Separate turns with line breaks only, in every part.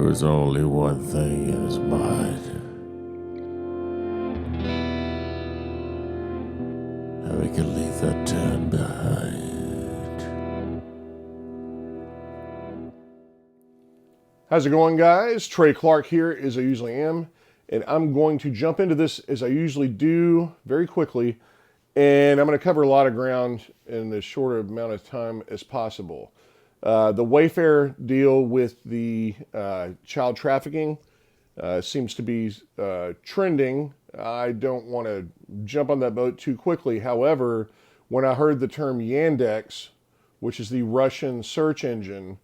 There was only one thing in his mind. How he could leave that town behind.
How's it going, guys? Trey Clark here, as I usually am, and I'm going to jump into this as I usually do very quickly, and I'm going to cover a lot of ground in as short amount of time as possible. The Wayfair deal with the child trafficking seems to be trending. I don't want to jump on that boat too quickly. However, when I heard the term Yandex, which is the Russian search engine,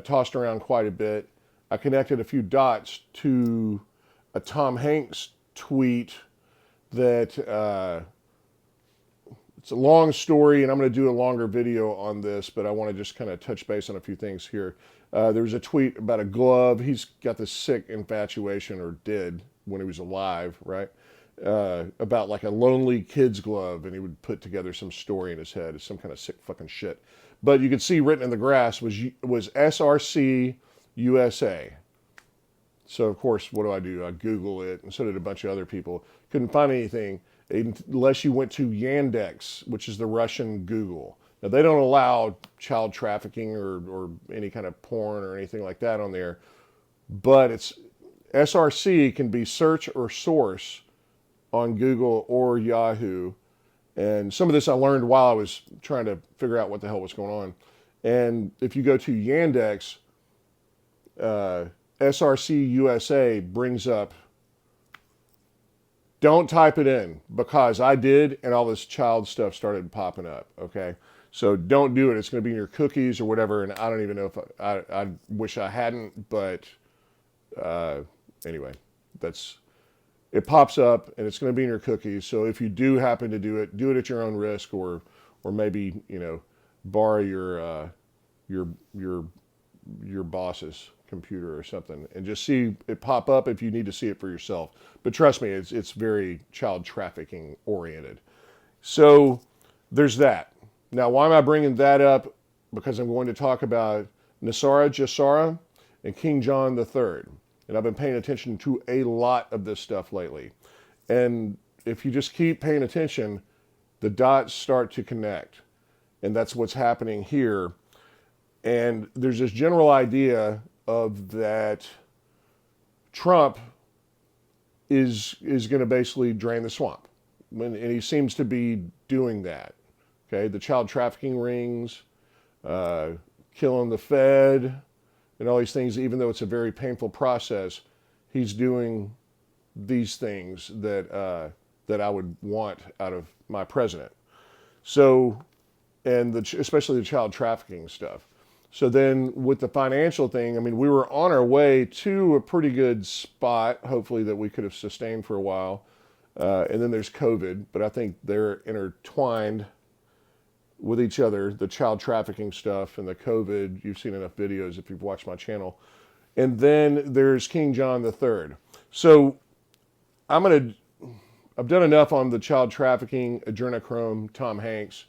tossed around quite a bit, I connected a few dots to a Tom Hanks tweet that it's a long story, and I'm going to do a longer video on this, but I want to just kind of touch base on a few things here. There was a tweet about a glove. He's got this sick infatuation, or did when he was alive, right? About like a lonely kid's glove, and he would put together some story in his head. It's some kind of sick fucking shit. But you could see written in the grass was SRC USA. So of course, what do? I Google it, and so did a bunch of other people. Couldn't find anything unless you went to Yandex, which is the Russian Google. Now, they don't allow child trafficking or any kind of porn or anything like that on there, but it's SRC can be search or source on Google or Yahoo. And some of this I learned while I was trying to figure out what the hell was going on. And if you go to Yandex, SRC USA brings up, don't type it in, because I did, and all this child stuff started popping up, okay? So don't do it. It's going to be in your cookies or whatever, and I don't even know if I wish I hadn't, but anyway, it pops up, and it's going to be in your cookies. So if you do happen to do it at your own risk, or maybe, borrow your boss's computer or something, and just see it pop up if you need to see it for yourself. But trust me, it's very child trafficking oriented. So there's that. Now, why am I bringing that up? Because I'm going to talk about NESARA and King John III. And I've been paying attention to a lot of this stuff lately. And if you just keep paying attention, the dots start to connect. And that's what's happening here. And there's this general idea of that Trump is going to basically drain the swamp. And he seems to be doing that. Okay, the child trafficking rings, killing the Fed, and all these things, even though it's a very painful process, he's doing these things that I would want out of my president. So, and especially the child trafficking stuff. So then with the financial thing, I mean, we were on our way to a pretty good spot, hopefully, that we could have sustained for a while. And then there's COVID, but I think they're intertwined with each other, the child trafficking stuff and the COVID. You've seen enough videos if you've watched my channel. And then there's King John III. So I've done enough on the child trafficking, adrenochrome, Tom Hanks.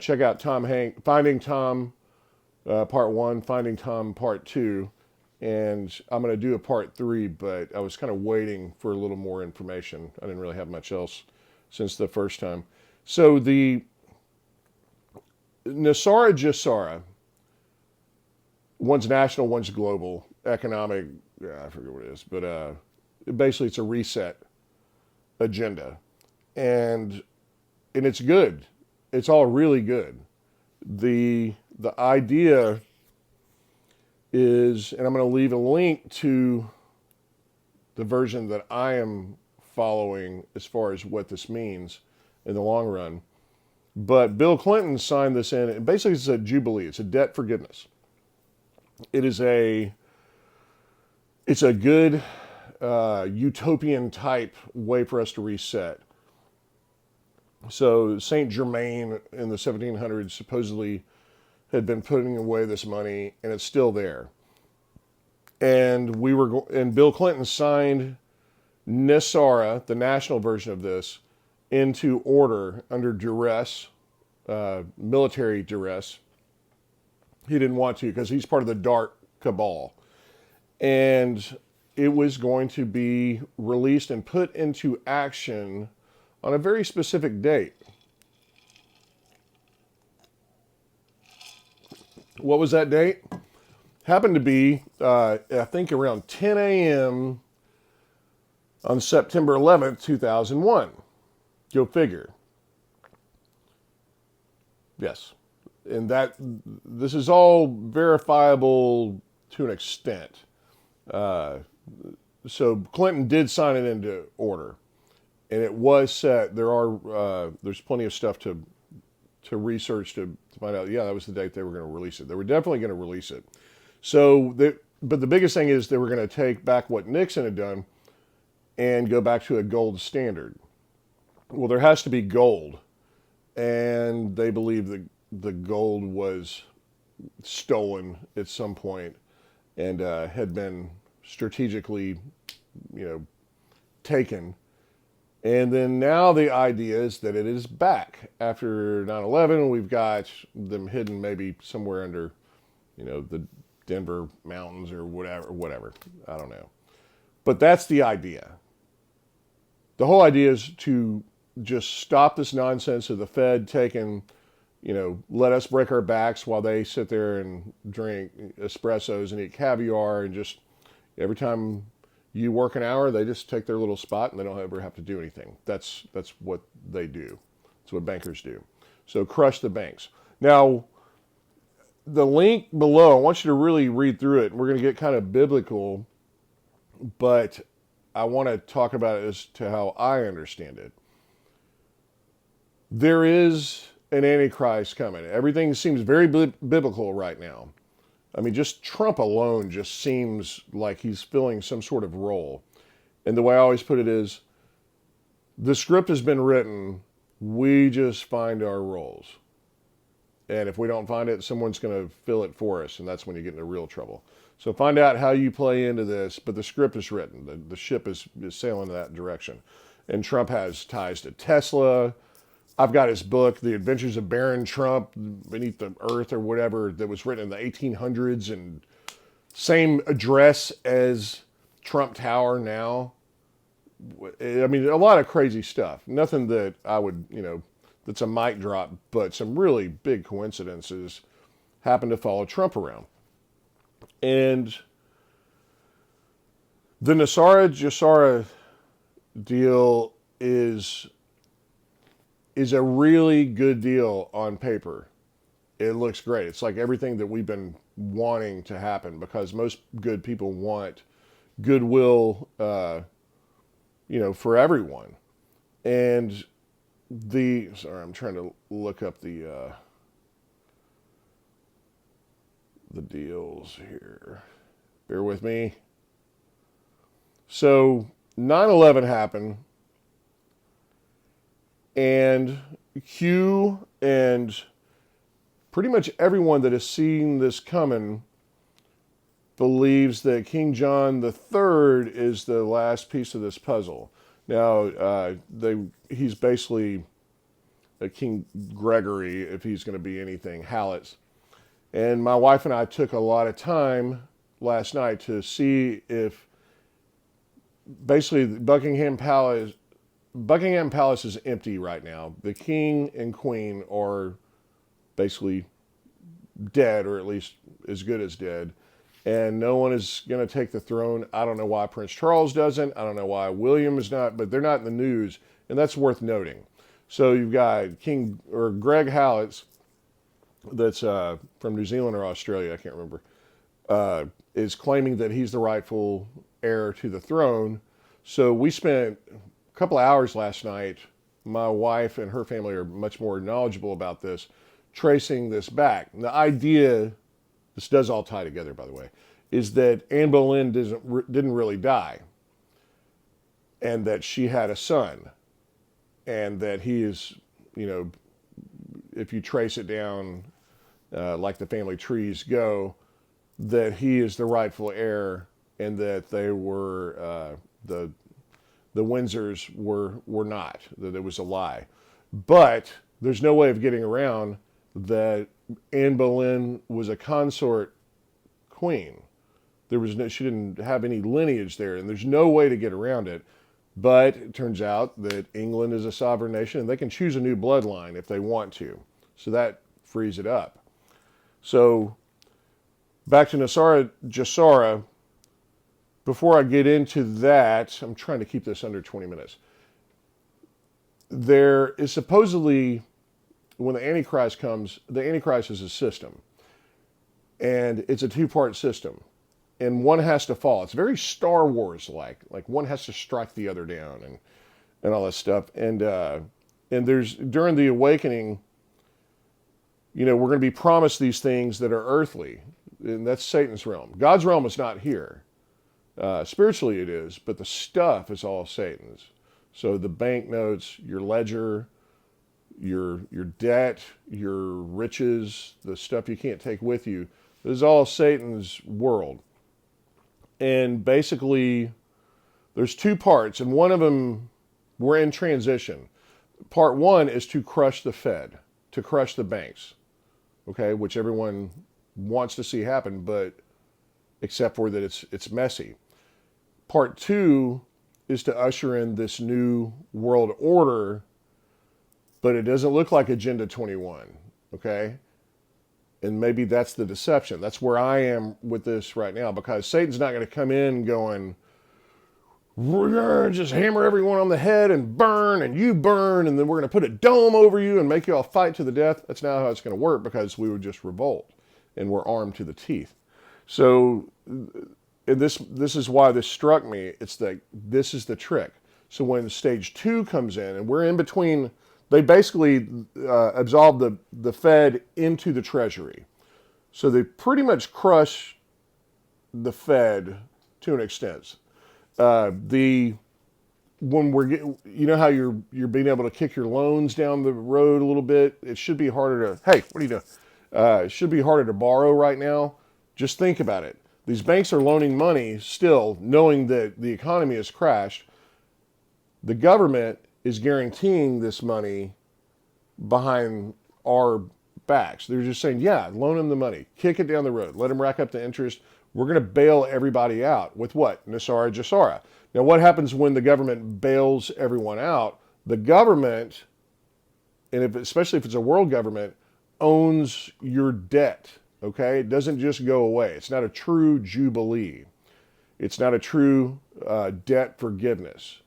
Check out Finding Tom Part 1, Finding Tom Part 2. And I'm going to do a Part 3, but I was kind of waiting for a little more information. I didn't really have much else since the first time. So the NESARA, one's national, one's global, economic, I forget what it is, but basically it's a reset agenda. And it's good. It's all really good. The idea is, and I'm going to leave a link to the version that I am following as far as what this means in the long run. But Bill Clinton signed this in. And basically, it's a jubilee. It's a debt forgiveness. It's a good utopian type way for us to reset. So Saint Germain in the 1700s supposedly had been putting away this money, and it's still there. And Bill Clinton signed NESARA, the national version of this, into order under duress, military duress. He didn't want to because he's part of the dark cabal. and it was going to be released and put into action on a very specific date. What was that date? Happened to be, I think, around 10 a.m. on September 11th, 2001. Go figure. Yes. And this is all verifiable to an extent. So Clinton did sign it into order, and it was set. There's plenty of stuff to research to find out. Yeah, that was the date they were going to release it. They were definitely going to release it. But the biggest thing is they were going to take back what Nixon had done and go back to a gold standard. Well, there has to be gold, and they believe that the gold was stolen at some point and had been strategically, taken. And then now the idea is that it is back. After 9/11, we've got them hidden maybe somewhere under, the Denver mountains or whatever. I don't know. But that's the idea. The whole idea is to just stop this nonsense of the Fed taking, let us break our backs while they sit there and drink espressos and eat caviar, and just every time you work an hour, they just take their little spot and they don't ever have to do anything. That's what they do. That's what bankers do. So crush the banks. Now, the link below, I want you to really read through it. We're going to get kind of biblical, but I want to talk about it as to how I understand it. There is an Antichrist coming. Everything seems very biblical right now. I mean, just Trump alone just seems like he's filling some sort of role. And the way I always put it is, the script has been written, we just find our roles. And if we don't find it, someone's going to fill it for us, and that's when you get into real trouble. So find out how you play into this, but the script is written. The ship is sailing in that direction. And Trump has ties to Tesla. I've got his book, The Adventures of Baron Trump, Beneath the Earth or whatever, that was written in the 1800s, and same address as Trump Tower now. I mean, a lot of crazy stuff. Nothing that I would, that's a mic drop, but some really big coincidences happen to follow Trump around. And the NESARA deal is a really good deal on paper. It looks great. It's like everything that we've been wanting to happen, because most good people want goodwill, for everyone. And sorry, I'm trying to look up the deals here. Bear with me. So 9/11 happened, and Q and pretty much everyone that has seen this coming believes that King John III is the last piece of this puzzle. Now, he's basically a King Gregory, if he's going to be anything, Hallett. And my wife and I took a lot of time last night to see if basically Buckingham Palace is empty right now. The king and queen are basically dead, or at least as good as dead. And no one is going to take the throne. I don't know why Prince Charles doesn't. I don't know why William is not, but they're not in the news, and that's worth noting. So you've got Greg Hallett, that's from New Zealand or Australia, I can't remember, is claiming that he's the rightful heir to the throne. So we spent a couple of hours last night, my wife and her family are much more knowledgeable about this, tracing this back. And the idea, this does all tie together, by the way, is that Anne Boleyn didn't really die, and that she had a son, and that he is, if you trace it down like the family trees go, that he is the rightful heir, and that they were the Windsors were not, that it was a lie. But there's no way of getting around that Anne Boleyn was a consort queen. She didn't have any lineage there, and there's no way to get around it. But it turns out that England is a sovereign nation, and they can choose a new bloodline if they want to. So that frees it up. So back to NESARA JESARA. Before I get into that, I'm trying to keep this under 20 minutes. There is supposedly, when the Antichrist comes, the Antichrist is a system. And it's a two-part system. And one has to fall. It's very Star Wars-like. Like one has to strike the other down and all that stuff. And there's, during the awakening, we're going to be promised these things that are earthly. And that's Satan's realm. God's realm is not here. Spiritually it is, but the stuff is all Satan's. So the banknotes, your ledger, your debt, your riches, the stuff you can't take with you, this is all Satan's world. And basically, there's two parts, and one of them, we're in transition. Part one is to crush the Fed, to crush the banks, okay, which everyone wants to see happen, but except for that it's messy. Part two is to usher in this new world order, but it doesn't look like Agenda 21, okay? And maybe that's the deception. That's where I am with this right now, because Satan's not going to come in going, we're going to just hammer everyone on the head and burn, and you burn, and then we're going to put a dome over you and make you all fight to the death. That's not how it's going to work, because we would just revolt, and we're armed to the teeth. So and this is why this struck me. It's that this is the trick. So when stage two comes in, and we're in between, they basically absolved the Fed into the Treasury. So they pretty much crush the Fed to an extent. When how you're being able to kick your loans down the road a little bit, it should be harder to, hey, what are you doing? It should be harder to borrow right now. Just think about it. These banks are loaning money still, knowing that the economy has crashed. The government is guaranteeing this money behind our backs. They're just saying, yeah, loan them the money, kick it down the road, let them rack up the interest. We're going to bail everybody out with what? NESARA JESARA. Now, what happens when the government bails everyone out? The government, and especially if it's a world government, owns your debt, okay? It doesn't just go away. It's not a true jubilee. It's not a true debt forgiveness,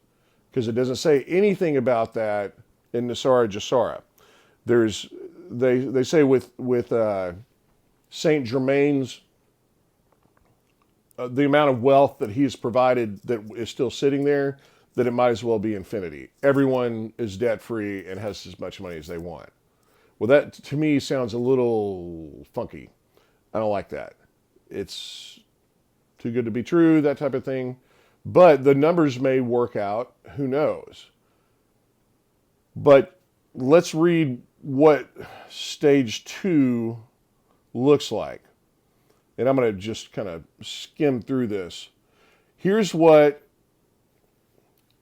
because it doesn't say anything about that in NESARA JESARA. They say with Saint Germain's, the amount of wealth that he has provided that is still sitting there, that it might as well be infinity. Everyone is debt free and has as much money as they want. Well, that to me sounds a little funky. I don't like that. It's too good to be true, that type of thing. But the numbers may work out. Who knows? But let's read what stage 2 looks like. And I'm going to just kind of skim through this. Here's what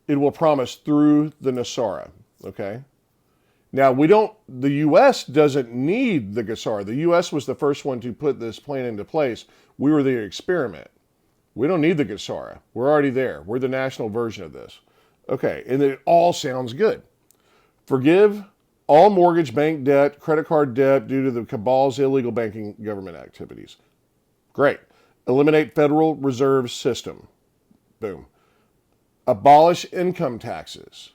it will promise through the NESARA, okay? Now, the U.S. doesn't need the NESARA. The U.S. was the first one to put this plan into place. We were the experiment. We don't need the NESARA. We're already there. We're the national version of this. Okay, and it all sounds good. Forgive all mortgage, bank debt, credit card debt due to the cabal's illegal banking government activities. Great. Eliminate Federal Reserve System. Boom. Abolish income taxes.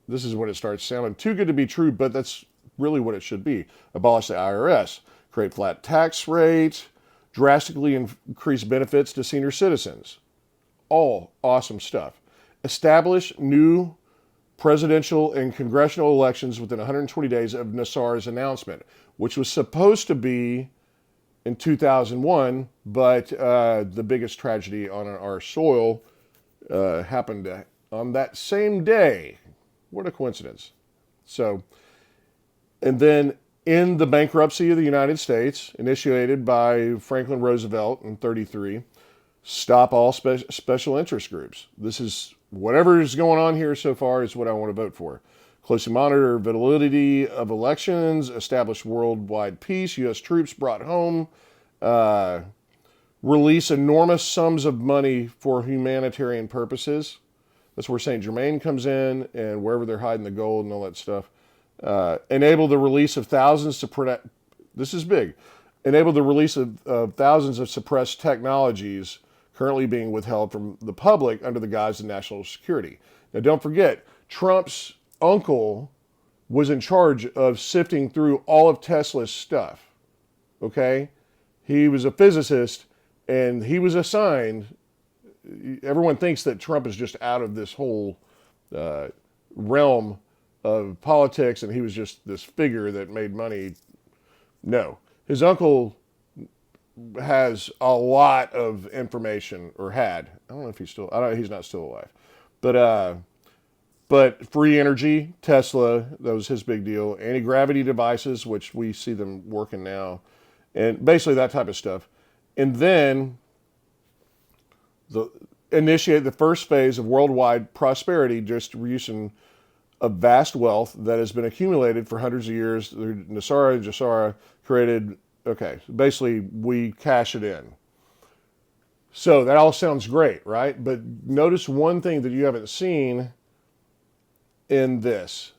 This is when it starts sounding too good to be true, but that's really what it should be. Abolish the IRS. Create flat tax rate. Drastically increase benefits to senior citizens. All awesome stuff. Establish new presidential and congressional elections within 120 days of NESARA's announcement, which was supposed to be in 2001, but the biggest tragedy on our soil happened on that same day. What a coincidence. So, and then in the bankruptcy of the United States, initiated by Franklin Roosevelt in 1933, stop all special interest groups. This is, whatever is going on here so far is what I want to vote for. Closely monitor validity of elections, establish worldwide peace, U.S. troops brought home, release enormous sums of money for humanitarian purposes. That's where Saint Germain comes in, and wherever they're hiding the gold and all that stuff. Enable the release of thousands to this is big. Enable the release of thousands of suppressed technologies currently being withheld from the public under the guise of national security. Now, don't forget, Trump's uncle was in charge of sifting through all of Tesla's stuff. Okay? He was a physicist, and he was assigned. Everyone thinks that Trump is just out of this whole realm of politics, and he was just this figure that made money. No. His uncle has a lot of information, or had. I don't know if he's still, I don't know, he's not still alive. But free energy, Tesla, that was his big deal. Anti-gravity devices, which we see them working now. And basically that type of stuff. And then initiate the first phase of worldwide prosperity distribution of vast wealth that has been accumulated for hundreds of years. NESARA and JASARA created, okay, basically we cash it in. So that all sounds great, right? But notice one thing that you haven't seen in this.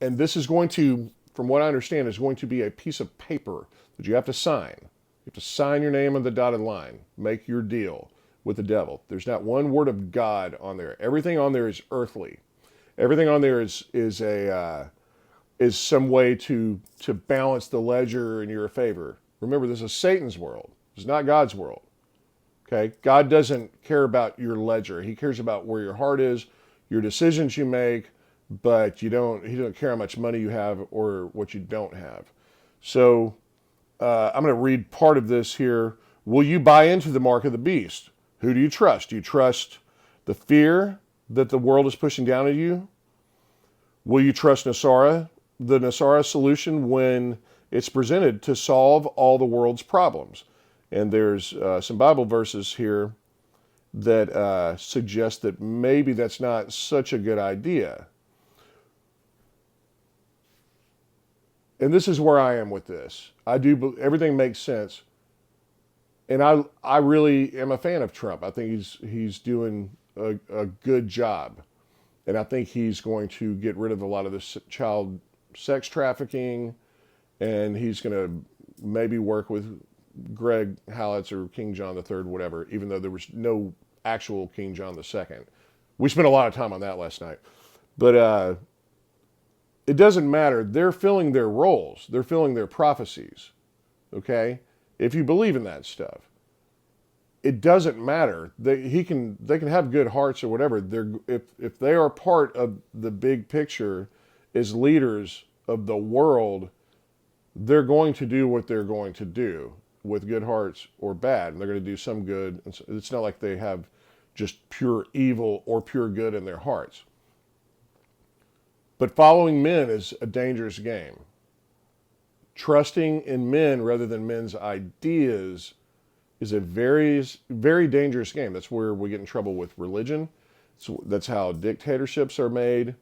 And this is going to, from what I understand, is going to be a piece of paper that you have to sign. You have to sign your name on the dotted line. Make your deal with the devil. There's not one word of God on there. Everything on there is earthly. Everything on there is some way to balance the ledger in your favor. Remember, this is Satan's world. It's not God's world. Okay? God doesn't care about your ledger. He cares about where your heart is, your decisions you make, but he doesn't care how much money you have or what you don't have. So I'm going to read part of this here. Will you buy into the mark of the beast? Who do you trust? Do you trust the fear that the world is pushing down at you? Will you trust NESARA, the NESARA solution, when it's presented to solve all the world's problems? And there's some Bible verses here that suggest that maybe that's not such a good idea. And this is where I am with this. Everything makes sense. And I really am a fan of Trump. I think he's doing a good job. And I think he's going to get rid of a lot of this child sex trafficking. And he's going to maybe work with Greg Hallett or King John III, whatever, even though there was no actual King John II. We spent a lot of time on that last night. But it doesn't matter. They're filling their roles. They're filling their prophecies. Okay? If you believe in that stuff, it doesn't matter. They can have good hearts or whatever. If they are part of the big picture as leaders of the world, they're going to do what they're going to do with good hearts or bad. And they're going to do some good. It's not like they have just pure evil or pure good in their hearts. But following men is a dangerous game. Trusting in men rather than men's ideas is a very, very dangerous game. That's where we get in trouble with religion. So that's how dictatorships are made.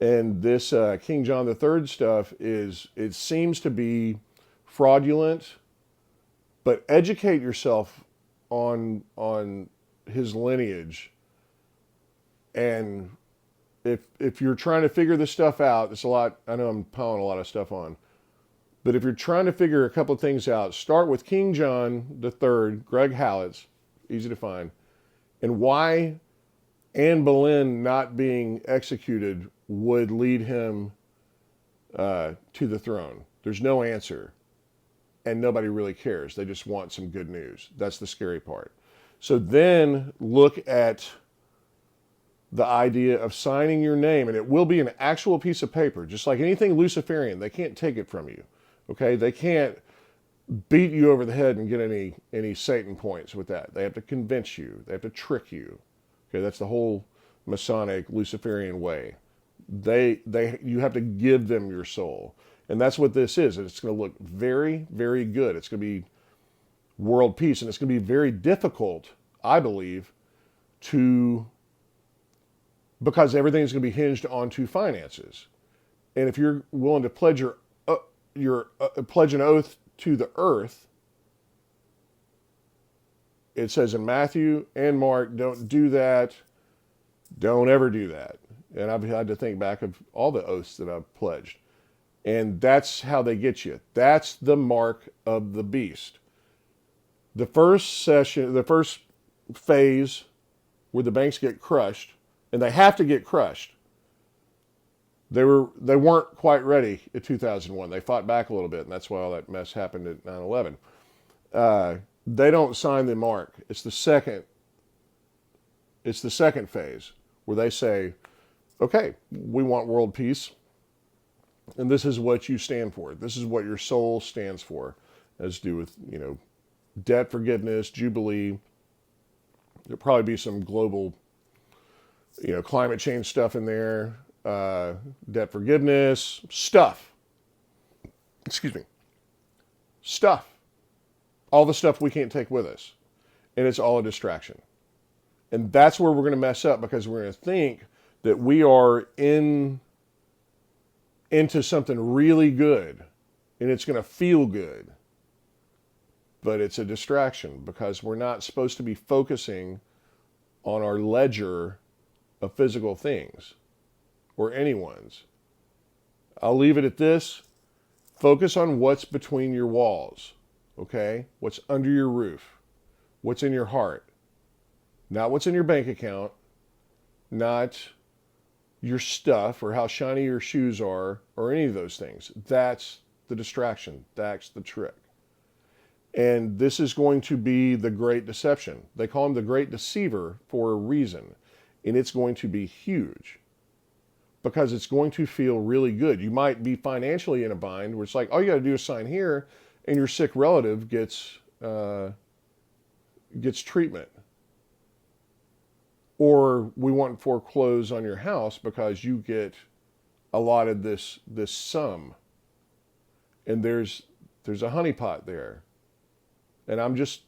And this King John III stuff it seems to be fraudulent, but educate yourself on his lineage. And if you're trying to figure this stuff out, it's a lot, I know I'm piling a lot of stuff on, but if you're trying to figure a couple of things out, start with King John III, Greg Hallett, easy to find, and why Anne Boleyn not being executed would lead him to the throne. There's no answer, and nobody really cares. They just want some good news. That's the scary part. So then look at the idea of signing your name, and it will be an actual piece of paper, just like anything Luciferian. They can't take it from you, okay? They can't beat you over the head and get any Satan points with that. They have to convince you. They have to trick you. Okay, that's the whole Masonic Luciferian way. You have to give them your soul, and that's what this is. And it's going to look very, very good. It's going to be world peace, and it's going to be very difficult, I believe, because everything's going to be hinged onto finances. And if you're willing to pledge pledge an oath to the earth, it says in Matthew and Mark, don't do that. Don't ever do that. And I've had to think back of all the oaths that I've pledged. And that's how they get you. That's the mark of the beast. The first session, the first phase where the banks get crushed, and they have to get crushed. They weren't quite ready in 2001. They fought back a little bit, and that's why all that mess happened at 9/11. They don't sign the mark. It's the second phase where they say, okay, we want world peace, and this is what you stand for. This is what your soul stands for. Has to do with, debt forgiveness, jubilee. There'll probably be some global, climate change stuff in there, debt forgiveness, stuff. Excuse me. Stuff. All the stuff we can't take with us. And it's all a distraction. And that's where we're going to mess up, because we're going to think that we are into something really good and it's going to feel good. But it's a distraction, because we're not supposed to be focusing on our ledger of physical things or anyone's. I'll leave it at this. Focus on what's between your walls, okay? What's under your roof, what's in your heart. Not what's in your bank account, not your stuff or how shiny your shoes are or any of those things. That's the distraction. That's the trick. And this is going to be the great deception. They call him the great deceiver for a reason. And it's going to be huge, because it's going to feel really good. You might be financially in a bind where it's like, all you got to do is sign here and your sick relative gets treatment. Or we want to foreclose on your house because you get allotted this sum. And there's a honeypot there. And I'm just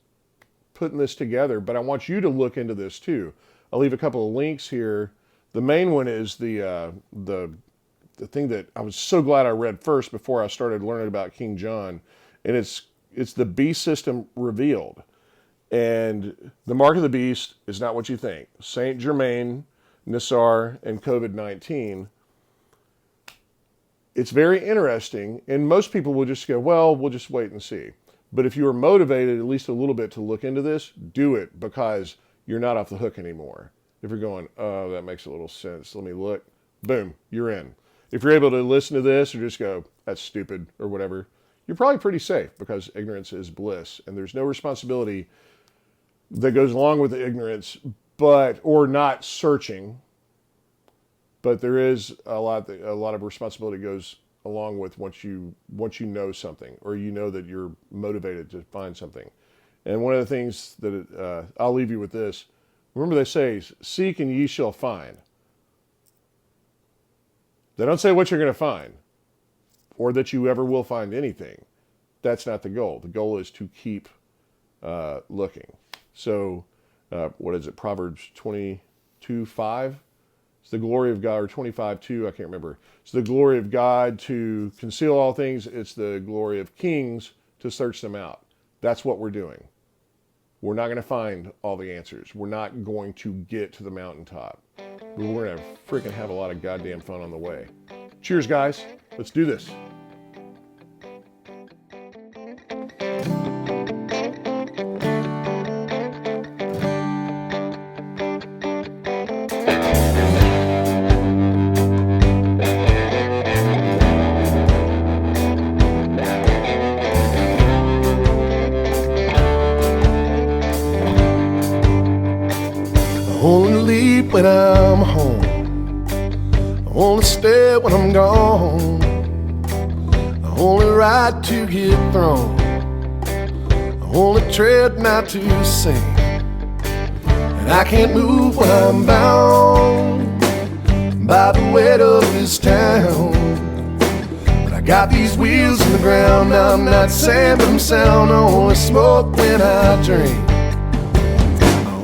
putting this together, but I want you to look into this too. I'll leave a couple of links here. The main one is the thing that I was so glad I read first before I started learning about King John, and it's the beast system revealed. And the mark of the beast is not what you think. Saint Germain, NESARA, and COVID-19. It's very interesting, and most people will just go, well, we'll just wait and see. But if you are motivated at least a little bit to look into this, do it, because you're not off the hook anymore. If you're going, oh, that makes a little sense, let me look, boom, you're in. If you're able to listen to this or just go, that's stupid or whatever, you're probably pretty safe, because ignorance is bliss, and there's no responsibility that goes along with the ignorance, or not searching. But there is a lot of responsibility goes along with once you know something, or you know that you're motivated to find something. And one of the things that I'll leave you with this. Remember, they say, seek and ye shall find. They don't say what you're going to find, or that you ever will find anything. That's not the goal. The goal is to keep looking. So, what is it? Proverbs 22:5. It's the glory of God, or 25:2. I can't remember. It's the glory of God to conceal all things. It's the glory of kings to search them out. That's what we're doing. We're not going to find all the answers. We're not going to get to the mountaintop. But we're going to freaking have a lot of goddamn fun on the way. Cheers, guys. Let's do this.
When I'm home, I only stay when I'm gone. I only ride to get thrown. I only tread not to sing. And I can't move when I'm bound by the weight of this town. But I got these wheels in the ground. I'm not saying but I'm sound. I only smoke when I drink.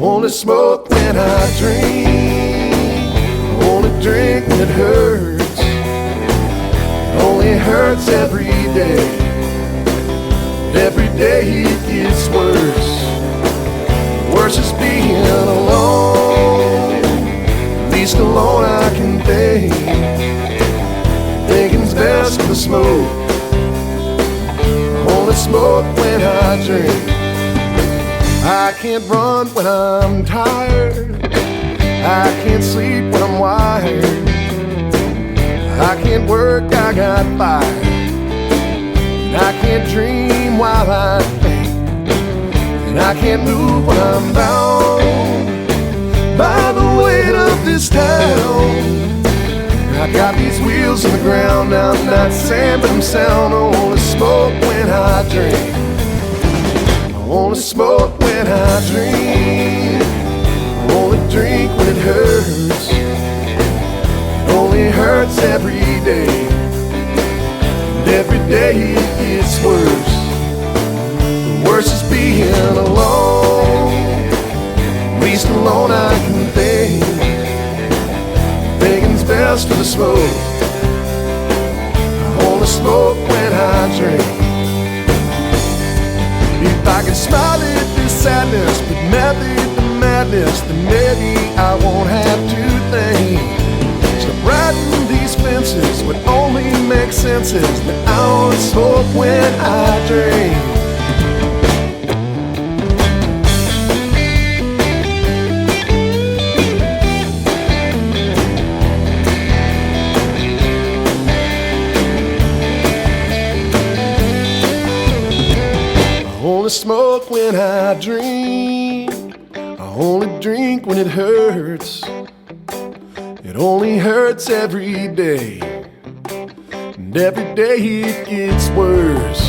Only smoke when I drink. Only drink when it hurts. It only hurts every day. Every day it gets worse. smoke. I only smoke when I drink. I can't run when I'm tired. I can't sleep when I'm wired. I can't work, I got fired. And I can't dream while I think. And I can't move when I'm bound by the weight of this town. I got these wheels on the ground. I'm not sand, but I'm sound. I only smoke when I drink. I only smoke when I drink. I only drink when it hurts. It only hurts every day. And every day it gets worse. The worst is being alone. At least alone I can think. Thinking's best for the smoke. I only smoke when I drink. If I can smile at this sadness, but method the madness, then maybe I won't have to think. Stop riding these fences. What only makes sense is that I only smoke when I drink. I only smoke when I drink. I only drink when it hurts. It only hurts every day. And every day it gets worse.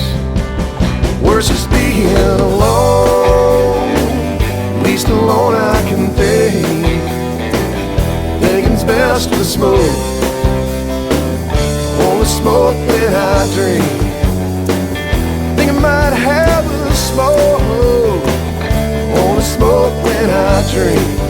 Worse is being alone. At least alone I can think. Thinking's best for the smoke. Only smoke when I drink. Think I might have a smoke. Only smoke when I drink.